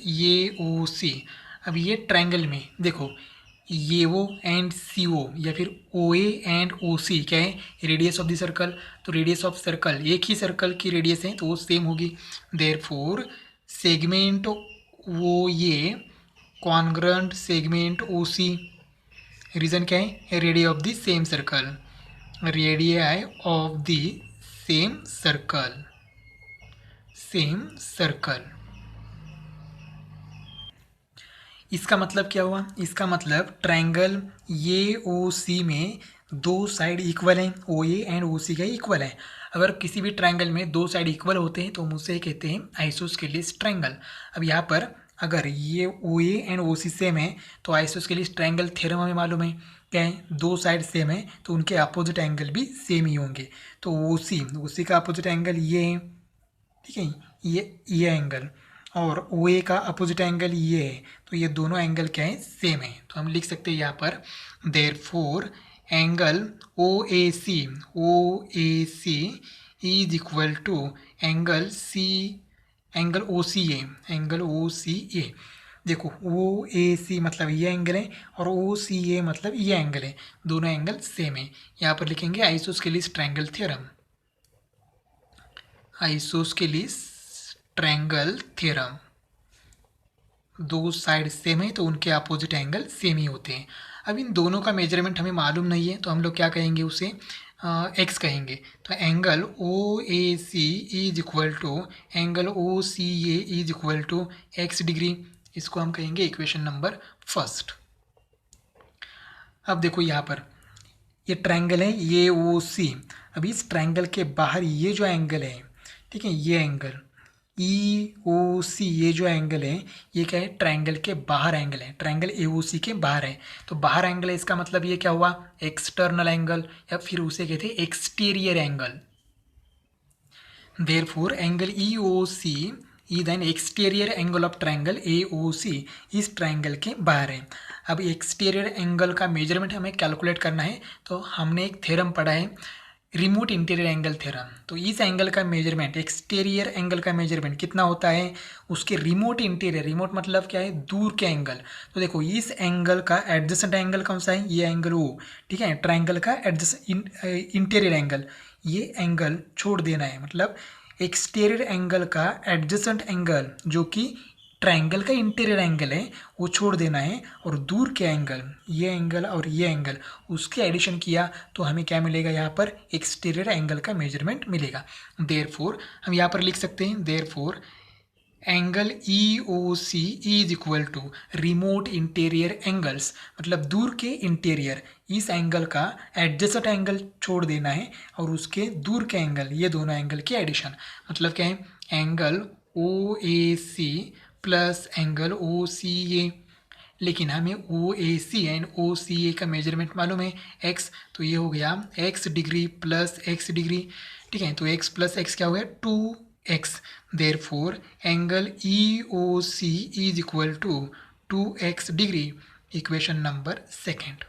Speaker 1: ए ओ सी। अब ये ट्रायंगल में देखो, ये वो एंड सी ओ, या फिर ओ ए एंड ओ सी क्या है, रेडियस ऑफ द सर्कल। तो रेडियस ऑफ सर्कल, एक ही सर्कल की रेडियस है तो वो सेम होगी, देयरफॉर सेगमेंट वो ये कॉन्ग्रुएंट सेगमेंट ओ सी। रीज़न क्या है, radius of the same circle, radius of the same circle. इसका मतलब क्या हुआ, इसका मतलब ट्रायंगल ए ओ सी में दो साइड इक्वल हैं, ओ ए एंड ओ सी का इक्वल है। अगर किसी भी ट्रायंगल में दो साइड इक्वल होते हैं तो हम उसे कहते हैं आइसोस्केलिस ट्रायंगल। अब यहाँ पर अगर ये ओ A and O C same है तो आइसोस्केलिस ट्रायंगल थ्योरम हमें मालूम है, क्या है, दो साइड सेम है तो उनके अपोजिट एंगल भी सेम ही होंगे। तो ओ सी का अपोजिट एंगल ये है, ठीक है, ये एंगल, और ओ ए का अपोजिट एंगल ये है, तो ये दोनों एंगल क्या है, सेम है। तो हम लिख सकते हैं यहाँ पर, therefore angle O A C is equal to angle O C A. देखो ओ ए सी मतलब ये एंगल है, और ओ सी ए मतलब ये एंगल है, दोनों एंगल सेम है। यहाँ पर लिखेंगे isosceles triangle theorem, isosceles triangle theorem. दो साइड सेम है तो उनके अपोजिट एंगल सेम ही होते हैं। अब इन दोनों का मेजरमेंट हमें मालूम नहीं है, तो हम लोग क्या कहेंगे उसे, एक्स कहेंगे, तो angle O A C is equal to angle O C A is equal to X degree. इसको हम कहेंगे इक्वेशन नंबर फर्स्ट। अब देखो यहाँ पर ये ट्रायंगल है ये ओ सी। अब इस ट्रायंगल के बाहर ये जो एंगल है, ठीक है, ये एंगल ई ओ सी, ये जो एंगल है ये क्या है, ट्रायंगल के बाहर एंगल है, ट्रायंगल ए ओ सी के बाहर है। तो बाहर एंगल है, इसका मतलब ये क्या हुआ, एक्सटर्नल एंगल, या फिर उसे कहते हैं exterior angle. Therefore, angle EOC is an exterior angle of triangle AOC। इस ट्रायंगल के बाहर है। अब एक्सटीरियर एंगल का मेजरमेंट हमें कैलकुलेट करना है, तो हमने एक थ्योरम पढ़ा है, रिमोट इंटीरियर एंगल थ्योरम। तो इस एंगल का मेजरमेंट, एक्सटीरियर एंगल का मेजरमेंट कितना होता है, उसके रिमोट इंटीरियर, रिमोट मतलब क्या है, दूर के एंगल। तो देखो इस एंगल का एडजेसेंट एंगल कौन सा है, ये एंगल ओ, ठीक है, ट्रायंगल का इंटीरियर एंगल, ये एंगल छोड़ देना है, मतलब एक्सटीरियर एंगल का एडजेसेंट एंगल जो कि ट्रायंगल का इंटीरियर एंगल है वो छोड़ देना है, और दूर के एंगल, ये एंगल और ये एंगल, उसके एडिशन किया तो हमें क्या मिलेगा, यहाँ पर एक्सटीरियर एंगल का मेजरमेंट मिलेगा। देयरफॉर हम यहाँ पर लिख सकते हैं, therefore angle E O C is equal to remote interior angles, मतलब दूर के इंटीरियर, इस एंगल का एडजेसेंट एंगल छोड़ देना है और उसके दूर के एंगल, ये दोनों एंगल के एडिशन, मतलब क्या है, angle O A C plus angle O C ए। लेकिन हमें ओ A C and O C ए का मेजरमेंट मालूम है एक्स, तो ये हो गया x degree plus x degree, ठीक है, तो एक्स प्लस एक्स क्या हो गया, 2x। Therefore angle E O C is equal to 2x degree. Equation number second.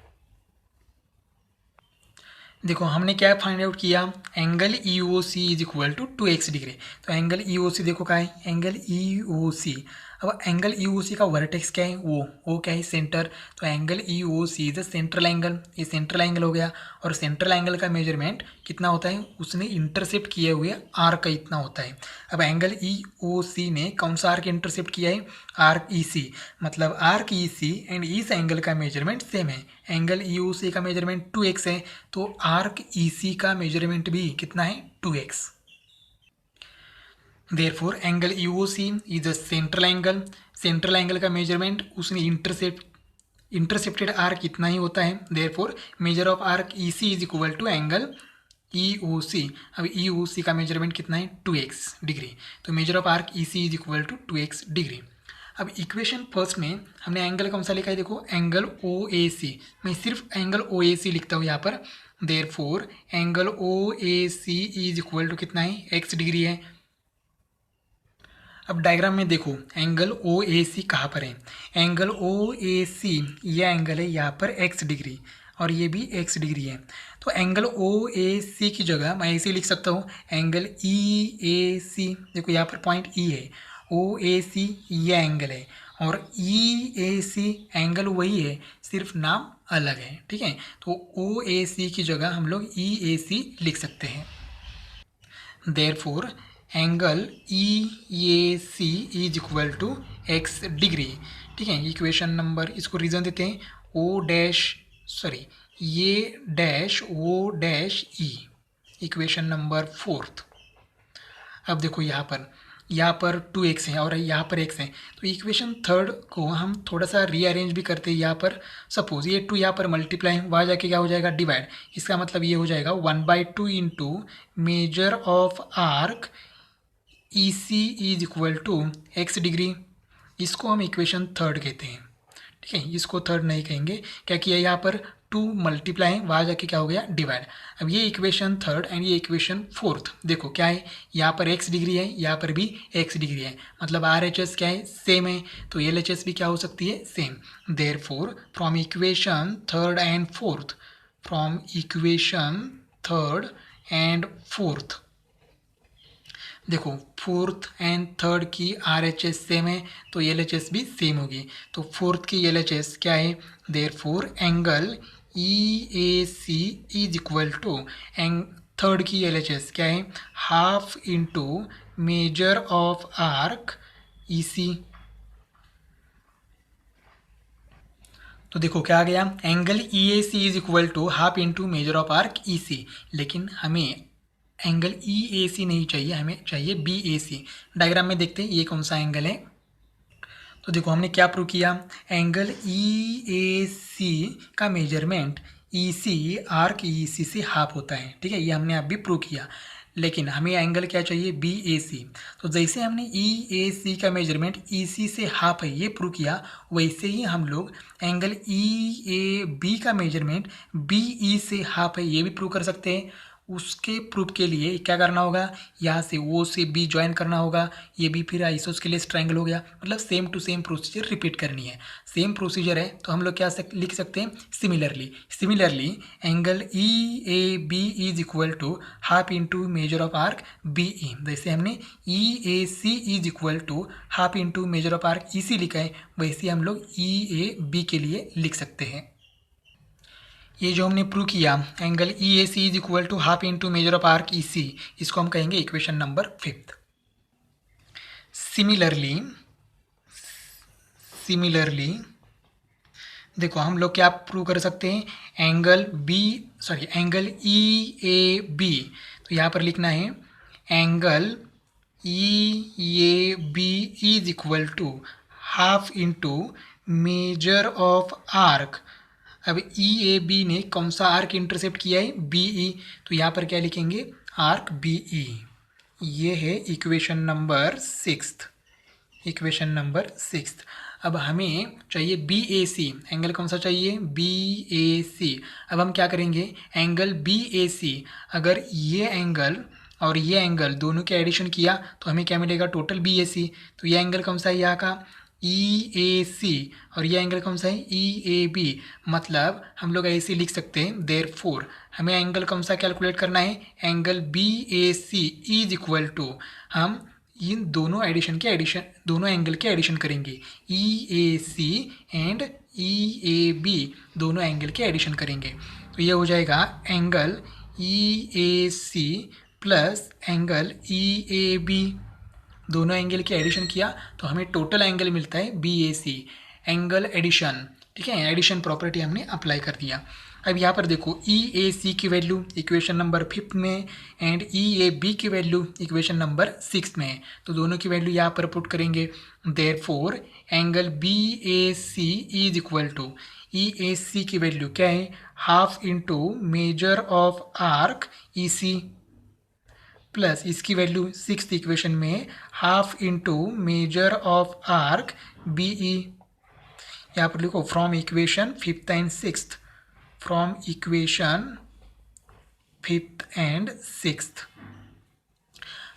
Speaker 1: देखो हमने क्या फाइंड आउट किया, angle E O C is equal to 2x degree. तो एंगल ई ओ सी देखो क्या है, एंगल ई ओ सी। अब angle E O सी का वर्टेक्स क्या है, वो क्या है, सेंटर। तो angle E O C is central angle, ये सेंट्रल एंगल हो गया। और सेंट्रल एंगल का मेजरमेंट कितना होता है, उसने इंटरसेप्ट किए हुए आर्क का इतना होता है। अब एंगल ई ओ सी ने कौन सा आर्क इंटरसेप्ट किया है, आर्क ई सी, मतलब आर्क ई सी एंड इस एंगल का मेजरमेंट सेम है। एंगल ई ओ सी का मेजरमेंट 2x है, तो आर्क ई सी का मेजरमेंट भी कितना है, 2x। Therefore angle U C is a central angle, central angle का मेजरमेंट उसने इंटरसेप्टेड आर्क इतना ही होता है। Therefore measure of arc E C is equal to angle E O C. अब ई ओ सी का मेजरमेंट कितना है, 2x डिग्री। तो measure of arc E C is equal to 2x degree. अब इक्वेशन फर्स्ट में हमने एंगल कौन सा लिखा है, देखो एंगल ओ ए सी, मैं सिर्फ एंगल ओ ए सी लिखता हूँ यहाँ पर। Therefore angle O A C is equal to कितना है, x डिग्री है। अब डायग्राम में देखो एंगल ओ ए सी कहाँ पर है, एंगल ओ ए सी यह एंगल है यहाँ पर x डिग्री, और ये भी x डिग्री है। तो एंगल ओ ए सी की जगह मैं ऐसे लिख सकता हूँ एंगल ई ए सी। देखो यहाँ पर पॉइंट ई है, ओ ए सी यह एंगल है, और ई ए सी एंगल वही है, सिर्फ नाम अलग है, ठीक है। तो ओ ए सी की जगह हम लोग ई ए सी लिख सकते हैं। Therefore angle E A C is equal to X degree, ठीक है। इक्वेशन नंबर, इसको रीज़न देते हैं, ओ डैश सॉरी ये dash O dash E, equation number fourth. अब देखो यहाँ पर 2x है और यहाँ पर x है, तो इक्वेशन थर्ड को हम थोड़ा सा रीअरेंज भी करते हैं। यहाँ पर सपोज ये 2 यहाँ पर मल्टीप्लाई, वहाँ जाके क्या हो जाएगा, डिवाइड। इसका मतलब ये हो जाएगा 1/2 into measure of arc E C is equal to X degree. इसको हम इक्वेशन थर्ड कहते हैं, ठीक है। इसको थर्ड नहीं कहेंगे, क्या किया यहाँ पर 2 मल्टीप्लाई, वहाँ जाके क्या हो गया, डिवाइड। अब ये इक्वेशन थर्ड एंड ये इक्वेशन फोर्थ, देखो क्या है, यहाँ पर x डिग्री है, यहाँ पर भी x डिग्री है, मतलब RHS क्या है, सेम है, तो LHS भी क्या हो सकती है, same. Therefore from equation third and fourth, from equation third and fourth, देखो फोर्थ एंड थर्ड की RHS सेम है, तो LHS भी सेम होगी। तो फोर्थ की LHS क्या है, therefore angle E A C is equal to third की LHS क्या है, half into measure of arc E C. तो देखो क्या आ गया, angle E A C is equal to half into measure of arc E C. लेकिन हमें एंगल ई ए सी नहीं चाहिए, हमें चाहिए बी ए सी। डायग्राम में देखते हैं ये कौन सा एंगल है। तो देखो हमने क्या प्रूव किया, एंगल ई ए सी का मेजरमेंट ई सी आर्क ई सी से हाफ होता है, ठीक है, ये हमने अभी प्रूव किया। लेकिन हमें एंगल क्या चाहिए, बी ए सी। तो जैसे हमने ई ए सी का मेजरमेंट ई सी से हाफ है ये प्रूव किया, वैसे ही हम लोग एंगल ई ए बी का मेजरमेंट बी ई से हाफ है ये भी प्रूव कर सकते हैं। उसके प्रूफ के लिए क्या करना होगा, यहाँ से ओ से बी ज्वाइन करना होगा, ये भी फिर आइसोस्केलेस ट्रायंगल हो गया, मतलब same to same procedure repeat करनी है। सेम प्रोसीजर है तो हम लोग क्या लिख सकते हैं, similarly angle E A B is equal to half into measure of arc B E. जैसे हमने E A C is equal to half into measure of arc E C लिखा है, वैसे हम लोग ई ए बी के लिए लिख सकते हैं। ये जो हमने प्रूव किया angle E A C is equal to half into measure of arc E C, इसको हम कहेंगे इक्वेशन नंबर 5। सिमिलरली देखो हम लोग क्या प्रूव कर सकते हैं, एंगल ई ए बी। तो यहाँ पर लिखना है angle E A B is equal to half into measure of arc. अब ई ए बी ने कौन सा आर्क इंटरसेप्ट किया है, बी ई। तो यहाँ पर क्या लिखेंगे, आर्क बी ई। ये है इक्वेशन नंबर 6। अब हमें चाहिए बी ए सी, एंगल कौन सा चाहिए, बी ए सी। अब हम क्या करेंगे, एंगल बी ए सी, अगर ये एंगल और ये एंगल दोनों के एडिशन किया तो हमें क्या मिलेगा, टोटल बी ए सी। तो ये एंगल कौन सा है यहाँ का, ई ए सी, और ये एंगल कौन सा है, ई ए बी। मतलब हम लोग ऐसे लिख सकते हैं, देयरफॉर हमें एंगल कौन सा कैलकुलेट करना है, angle B A C is equal to, हम इन दोनों एंगल के एडिशन करेंगे, E A C and E A B दोनों एंगल के एडिशन करेंगे। तो ये हो जाएगा angle E A C plus angle E A B, दोनों एंगल के एडिशन किया तो हमें टोटल एंगल मिलता है B A C, angle addition, ठीक है, एडिशन प्रॉपर्टी हमने अप्लाई कर दिया। अब यहाँ पर देखो ई ए सी की वैल्यू इक्वेशन नंबर 5 में एंड ई ए बी की वैल्यू इक्वेशन नंबर 6 में है, तो दोनों की वैल्यू यहाँ पर पुट करेंगे। Therefore angle B A C is equal to, E A C की वैल्यू क्या है, half into measure of arc E C, plus इसकी वैल्यू 6th इक्वेशन में half into measure of arc B E. यहाँ पर लिखो from equation 5th and 6th, from equation 5th and 6th।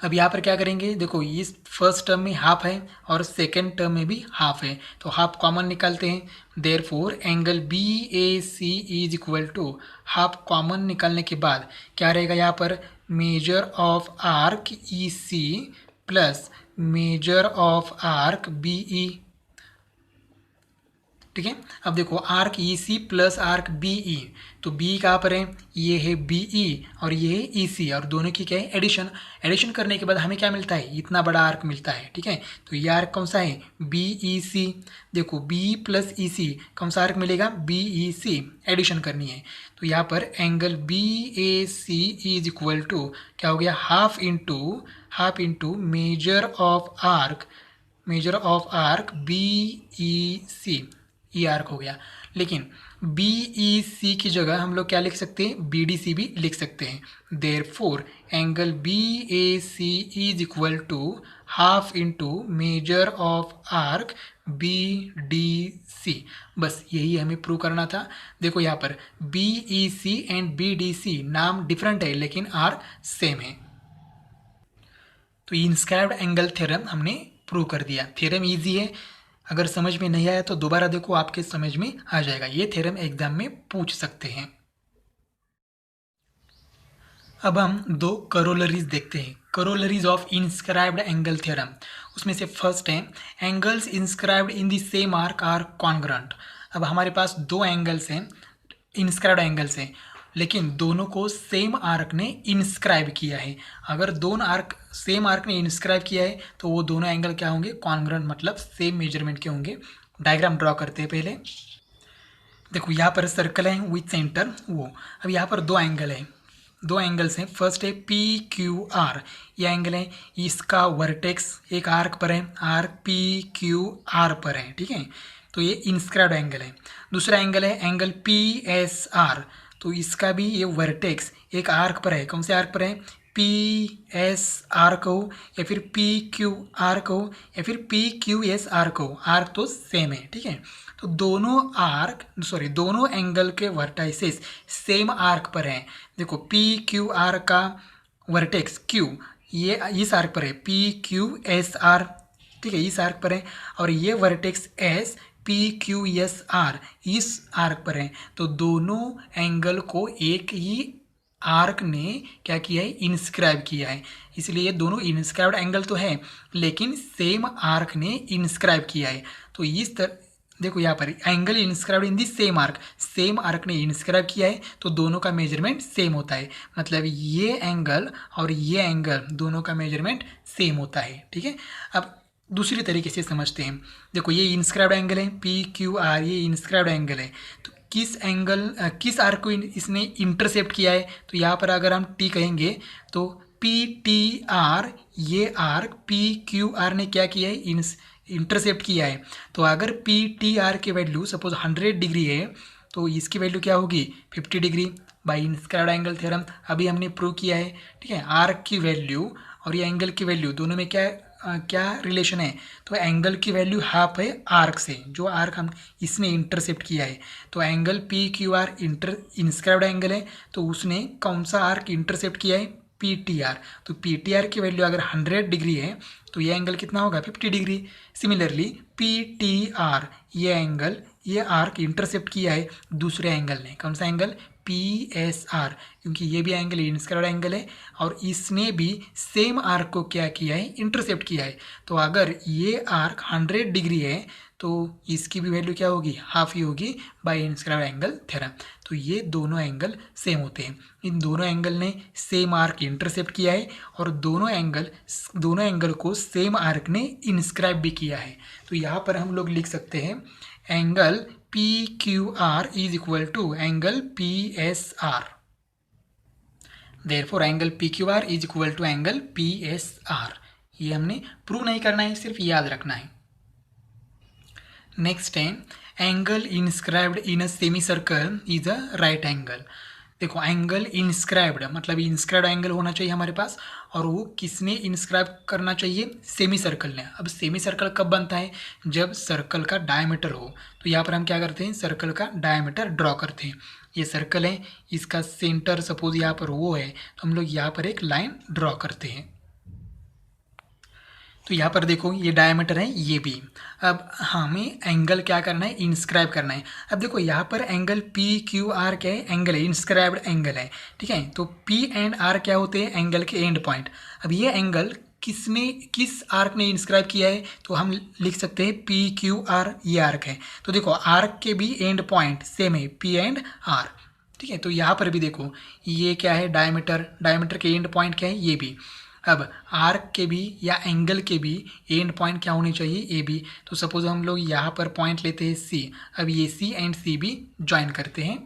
Speaker 1: अब यहाँ पर क्या करेंगे, देखो इस फर्स्ट टर्म में हाफ है और सेकेंड टर्म में भी हाफ है, तो हाफ कॉमन निकालते हैं। Therefore angle B A C is equal to, half common निकालने के बाद क्या रहेगा यहाँ पर, measure of arc E C plus measure of arc B E, ठीक है। अब देखो arc E C plus arc B E, तो बी कहाँ पर है, ये है बी ई और ये है ई सी, और दोनों की क्या है, एडिशन करने के बाद हमें क्या मिलता है, इतना बड़ा आर्क मिलता है, ठीक है। तो ये आर्क कौन सा है, बी ई सी। देखो बी प्लस ई सी कौन सा आर्क मिलेगा, बी ई सी, एडिशन करनी है। तो यहाँ पर angle B A C is equal to क्या हो गया, half into measure of arc B E C, ये आर्क हो गया। लेकिन बी ई सी की जगह हम लोग क्या लिख सकते हैं, बी डी सी भी लिख सकते हैं। Therefore angle B A C is equal to half into measure of arc B D C. बस यही हमें प्रूव करना था। देखो यहाँ पर B E C and B D C नाम डिफरेंट है लेकिन आर्क सेम है। तो इनस्क्राइब्ड एंगल थ्योरम हमने प्रूव कर दिया। थ्योरम इजी है, अगर समझ में नहीं आया तो दोबारा देखो, आपके समझ में आ जाएगा। ये थ्योरम एग्जाम में पूछ सकते हैं। अब हम दो करोलरीज देखते हैं, corollaries of inscribed angle theorem. उसमें से फर्स्ट है angles inscribed in the same arc are congruent. अब हमारे पास दो एंगल्स हैं, इंस्क्राइब्ड एंगल्स हैं, लेकिन दोनों को सेम आर्क ने इंस्क्राइब किया है। अगर दोनों आर्क सेम आर्क ने इंस्क्राइब किया है तो वो दोनों एंगल क्या होंगे, कॉन्ग्रुएंट, मतलब सेम मेजरमेंट के होंगे। डायग्राम ड्रॉ करते हैं पहले। देखो यहाँ पर सर्कल है विथ सेंटर वो। अब यहाँ पर दो एंगल है, दो एंगल्स हैं। फर्स्ट है पी क्यू आर, ये एंगल है, इसका वर्टेक्स एक आर्क पर है, आर्क पी क्यू आर पर है, ठीक है। तो ये इंस्क्राइब्ड एंगल है। दूसरा एंगल है एंगल पी एस आर, तो इसका भी ये वर्टेक्स एक आर्क पर है। कौन से आर्क पर है? पी एस आर कहो या फिर पी क्यू आर कहो या फिर पी क्यू एस आर कहो, आर्क तो सेम है, ठीक है। तो दोनों एंगल के वर्टाइसेस सेम आर्क पर हैं। देखो पी क्यू आर का वर्टेक्स क्यू ये इस आर्क पर है, पी क्यू एस आर, ठीक है, इस आर्क पर है। और ये vertex S P Q S R इस आर्क पर है। तो दोनों एंगल को एक ही आर्क ने क्या किया है? इंस्क्राइब किया है। इसलिए दोनों इंस्क्राइब्ड एंगल तो है लेकिन सेम आर्क ने इंस्क्राइब किया है। तो इस तरह देखो यहाँ पर angle inscribed in the same arc ने इंस्क्राइब किया है, तो दोनों का मेजरमेंट सेम होता है। मतलब ये एंगल और ये एंगल दोनों का मेजरमेंट सेम होता है, ठीक है। अब दूसरी तरीके से समझते हैं। देखो ये इंस्क्राइब्ड एंगल है पी क्यू आर, ये इंस्क्राइब्ड एंगल है। तो किस आर्क को इसने इंटरसेप्ट किया है? तो यहाँ पर अगर हम टी कहेंगे तो पी टी आर, ये आर्क पी क्यू आर ने क्या किया है? इंटरसेप्ट किया है। तो अगर पी टी आर की वैल्यू सपोज 100 डिग्री है तो इसकी वैल्यू क्या होगी? 50 degree by inscribed angle theorem. अभी हमने प्रूव किया है, ठीक है। आर्क की वैल्यू और ये एंगल की वैल्यू दोनों में क्या रिलेशन है? तो एंगल की वैल्यू हाफ है आर्क से, जो आर्क हम इसने इंटरसेप्ट किया है। तो angle P Q are inscribed angle है, तो उसने कौन सा आर्क इंटरसेप्ट किया है? P T R. तो पी टी आर की वैल्यू अगर 100 डिग्री है तो ये एंगल कितना होगा? 50 degree. Similarly P T R, ये आर्क इंटरसेप्ट किया है दूसरे एंगल ने। कौन सा एंगल? पी एस आर, क्योंकि ये भी एंगल इंस्क्राइब्ड एंगल है और इसने भी सेम आर्क को क्या किया है? इंटरसेप्ट किया है। तो अगर ये आर्क 100 डिग्री है तो इसकी भी वैल्यू क्या होगी? हाफ ही होगी बाय इंस्क्राइब्ड एंगल थ्योरम। तो ये दोनों एंगल सेम होते हैं। इन दोनों एंगल ने सेम आर्क इंटरसेप्ट किया है और दोनों एंगल को सेम आर्क ने इंस्क्राइब भी किया है। तो यहाँ पर हम लोग लिख सकते हैं angle P Q R is equal to angle P S R. Therefore angle P Q R is equal to angle P S R. ये हमने प्रूव नहीं करना है, सिर्फ याद रखना है। नेक्स्ट है angle inscribed in a semi circle is a right angle. देखो एंगल इंस्क्राइब्ड मतलब इंस्क्राइब्ड एंगल होना चाहिए हमारे पास, और वो किसने इंस्क्राइब करना चाहिए? सेमी सर्कल ने। अब सेमी सर्कल कब बनता है? जब सर्कल का डायमीटर हो। तो यहाँ पर हम क्या करते हैं? सर्कल का डायमीटर ड्रॉ करते हैं। ये सर्कल है, इसका सेंटर सपोज यहाँ पर वो है, तो हम लोग यहाँ पर एक लाइन ड्रॉ करते हैं। तो यहाँ पर देखो ये डायमीटर है, ये भी। अब हमें एंगल क्या करना है? इंस्क्राइब करना है। अब देखो यहाँ पर एंगल पी क्यू आर क्या है? एंगल है, इंस्क्राइब्ड एंगल है, ठीक है। तो पी एंड आर क्या होते हैं? एंगल के एंड पॉइंट। अब ये एंगल किस आर्क ने इंस्क्राइब किया है? तो हम लिख सकते हैं पी क्यू आर, ये आर्क है। तो देखो आर्क के भी एंड पॉइंट सेम है, पी एंड आर, ठीक है। तो यहाँ पर भी देखो ये क्या है? डायमीटर के एंड पॉइंट क्या है? ये भी। अब आर्क के भी या एंगल के भी एंड पॉइंट क्या होने चाहिए? A B. तो सपोज हम लोग यहाँ पर पॉइंट लेते हैं सी। अब ये सी एंड सी भी ज्वाइन करते हैं,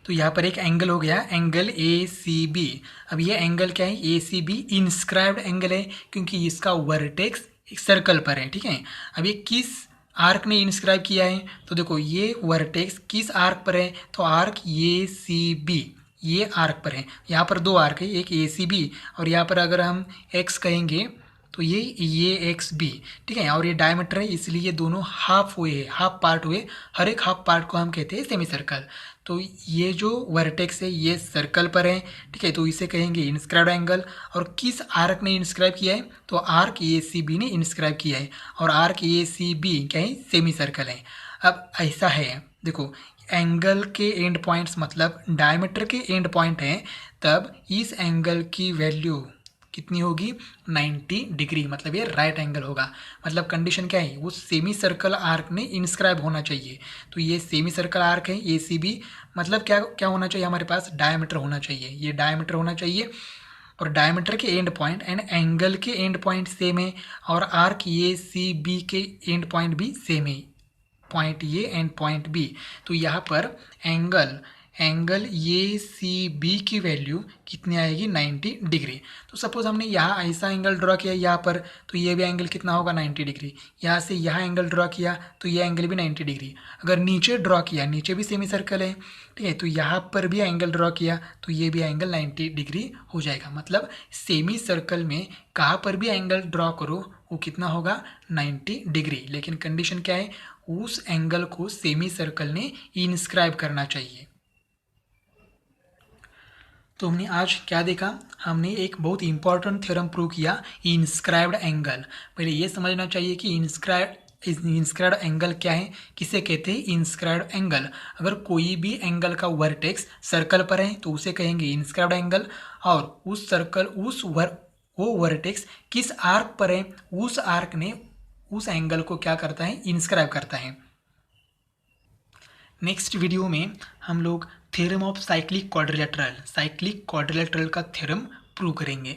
Speaker 1: तो यहाँ पर एक एंगल हो गया, एंगल ए सी बी। अब ये एंगल क्या है? ए सी बी इंस्क्राइब्ड एंगल है क्योंकि इसका वर्टेक्स एक सर्कल पर है, ठीक है। अब ये किस आर्क ने इंस्क्राइब किया है? तो देखो ये वर्टेक्स किस आर्क पर है? तो आर्क ए सी बी, ये आर्क पर है। यहाँ पर दो आर्क है, एक ए सी बी और यहाँ पर अगर हम एक्स कहेंगे तो ये एक्स बी, ठीक है। और ये डायमीटर है इसलिए ये दोनों हाफ हुए, हाफ पार्ट हुए। हर एक हाफ पार्ट को हम कहते हैं सेमी सर्कल। तो ये जो वर्टेक्स है ये सर्कल पर है, ठीक है, तो इसे कहेंगे इंस्क्राइब्ड एंगल। और किस आर्क ने इंस्क्राइब किया है? तो आर्क ए सी बी ने इंस्क्राइब किया है और आर्क ए सी बी क्या है? सेमी सर्कल है। अब ऐसा है, देखो एंगल के एंड पॉइंट्स मतलब डायमीटर के एंड पॉइंट हैं, तब इस एंगल की वैल्यू कितनी होगी? 90 डिग्री, मतलब ये राइट एंगल होगा। मतलब कंडीशन क्या है? वो सेमी सर्कल आर्क ने इंस्क्राइब होना चाहिए। तो ये सेमी सर्कल आर्क है ए सी बी, मतलब क्या होना चाहिए हमारे पास? डायमीटर होना चाहिए, ये डायमीटर होना चाहिए। और डायमीटर के एंड पॉइंट एंड एंगल के एंड पॉइंट सेम है और आर्क ए सी बी के एंड पॉइंट भी सेम है। Point A and point B. तो यहाँ पर एंगल ए सी बी की वैल्यू कितनी आएगी 90 डिग्री। तो सपोज हमने यहाँ ऐसा एंगल ड्रॉ किया यहाँ पर, तो ये भी एंगल कितना होगा 90 डिग्री। यहाँ से यहाँ एंगल ड्रॉ किया तो ये एंगल भी 90 डिग्री। अगर नीचे ड्रॉ किया, नीचे भी सेमी सर्कल है, ठीक है, तो यहाँ पर भी एंगल ड्रॉ किया तो ये भी एंगल 90 डिग्री हो जाएगा। मतलब सेमी सर्कल में कहाँ पर भी एंगल ड्रॉ करो वो कितना होगा 90 डिग्री। लेकिन कंडीशन क्या है, उस एंगल को सेमी सर्कल ने इंस्क्राइब करना चाहिए। तो हमने आज क्या देखा, हमने एक बहुत इंपॉर्टेंट थ्योरम प्रूव किया, इंस्क्राइब्ड एंगल। पहले ये समझना चाहिए कि इंस्क्राइब्ड एंगल क्या है, किसे कहते हैं इंस्क्राइब्ड एंगल। अगर कोई भी एंगल का वर्टेक्स सर्कल पर है तो उसे कहेंगे इंस्क्राइब्ड एंगल, और वो वर्टेक्स किस आर्क पर है, उस आर्क ने उस एंगल को क्या करता है, इंस्क्राइब करता है। नेक्स्ट वीडियो में हम लोग थ्योरम ऑफ साइक्लिक क्वाड्रिलेटरल का थ्योरम प्रूव करेंगे।